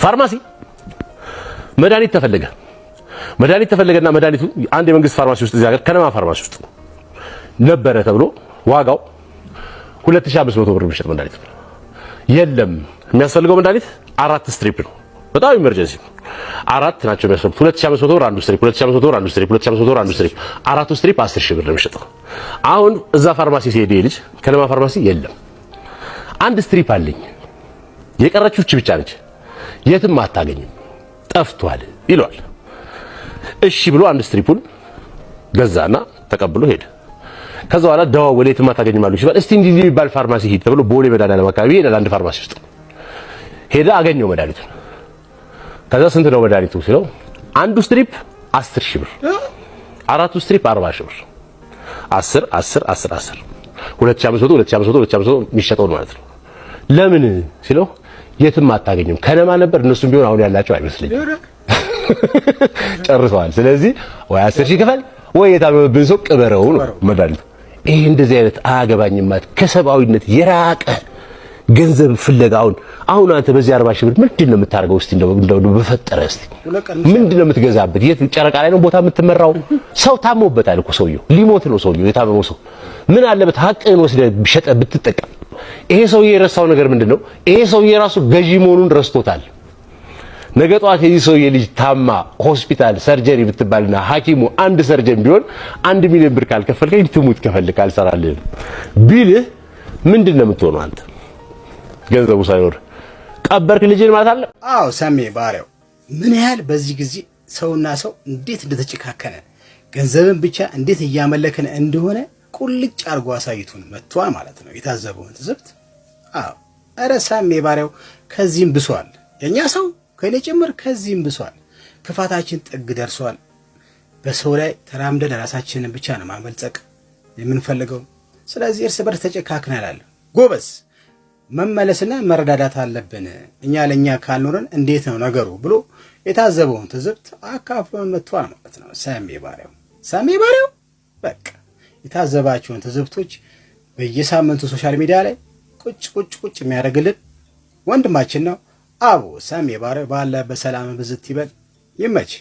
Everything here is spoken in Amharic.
ፋርማሲ መድኃኒት ተፈለገና መድኃኒቱ አንድ የመንግስት ፋርማሲ ውስጥ እዚህ ሀገር ከነማ ፋርማሲ ውስጥ ነበረ ተብሎ ዋጋው 2500 ብር የሚሸጥ መድኃኒት የለም። የሚያስፈልገው መድኃኒት 4 ስትሪፕ ነው። በጣም ኢመርጀንሲ አራት ናቸው የሚያስፈልጉት 2500 ብር አንዱ ስትሪፕ 2500 ብር አንዱ ስትሪፕ 2500 ብር አንዱ ስትሪፕ አራቱ ስትሪፕ 10000 ብር ነው የሚሸጠው። አሁን እዛ ፋርማሲ ሲሄድ ልጅ ከነማ ፋርማሲ የለም አንድ ስትሪፕ አለኝ የቀረችው እቺ ብቻ ነች የትም አታገኝም ጠፍቷል ይሏል። እሺ ብሎ አንድ ስትሪፑን ገዛና ተቀብሎ ሄደ። ከዛ በኋላ ደዋወለ የትም አታገኝም አሉ ይባል። እስቲ እንዲህ የሚባል ፋርማሲ ሂድ ተብሎ ቦሌ መድኃኒዓለም አካባቢ ሄደ። አንድ ፋርማሲ ውስጥ ሄደ አገኘው መድኃኒቱን። ከዛ ስንት ነው መድኃኒቱ ሲለው አንዱ ስትሪፕ 10000 ብር አራቱ ስትሪፕ 40000 ብር 10 10 10 10 2500 የሚሸጠው ማለት ነው። ለምን ሲለው የትም አታገኝም ከነማ ነበር እነሱም ቢሆን አሁን ያላቸው አይመስልኝም ጨርሰዋል። ስለዚህ ወይ 10000 ክፈል ወይ የታመመብን ሰው ቅበረው ነው መድኃኒቱ። ይሄ እንደዚህ አይነት አያገባኝም ማለት ከሰብአዊነት የራቀ ገንዘብ ፍለጋውን አሁን አንተ በዚህ 40000 ብር ምንድነው የምታደርገው? እስቲ እንደው በፈጠረ እስቲ ምንድነው የምትገዛበት? የት ጨረቃ ላይ ነው ቦታ የምትመራው? ሰው ታሞበታል እኮ ሰውየው ሊሞት ነው ሰውየው የታመመው ሰው ምን አለበት ሐቅን ወስደህ ሸጠ ብትጠቀም። ይሄ ሰውዬ የረሳው ነገር ምንድነው? ይሄ ሰውዬ ራሱ ገዢ መሆኑን ረስቶታል። ነገ ጧት የዚህ ሰውዬ ልጅ ታማ ሆስፒታል ሰርጀሪ ብትባልና ሐኪሙ አንድ ሰርጀን ቢሆን 1 ሚሊዮን ብር ካልከፈልከኝ ትሙት ከፈልክ አልሰራልህም ቢልህ ምንድነው የምትሆነው አንተ? ገንዘቡ ሳይኖር ቀበርክ ልጅን ማለት አለ። አዎ ሰሜ ባሪያው ምን ያህል በዚህ ጊዜ ሰውና ሰው እንዴት እንደተጨካከነ ገንዘብን ብቻ እንዴት እያመለከነ እንደሆነ ቁልጭ አርጎ አሳይቱን መጥቷል ማለት ነው። የታዘበውን ትዝብት አዎ ኧረ ሰሜ ባሪያው ከዚህም ብሷል። የኛ ሰው ከኔ ጭምር ከዚህም ብሷል። ክፋታችን ጥግ ደርሷል። በሰው ላይ ተራምደን ራሳችንን ብቻ ነው ማመልጸቅ የምንፈልገው። ስለዚህ እርስ በርስ ተጨካክናል። ጎበዝ መመለስና መረዳዳት አለብን። እኛ ለኛ ካልኖረን እንዴት ነው ነገሩ ብሎ የታዘበውን ትዝብት አካፍሎን መጥቷል ማለት ነው። ሰሜ ባሪያው በቃ የታዘባቸውን ትዝብቶች በየሳምንቱ ሶሻል ሚዲያ ላይ ቁጭ የሚያደርግልን ወንድማችን ነው። አቦ ሰሜ ባሪያው ባለ በሰላም ብዝት ይበል። ይመች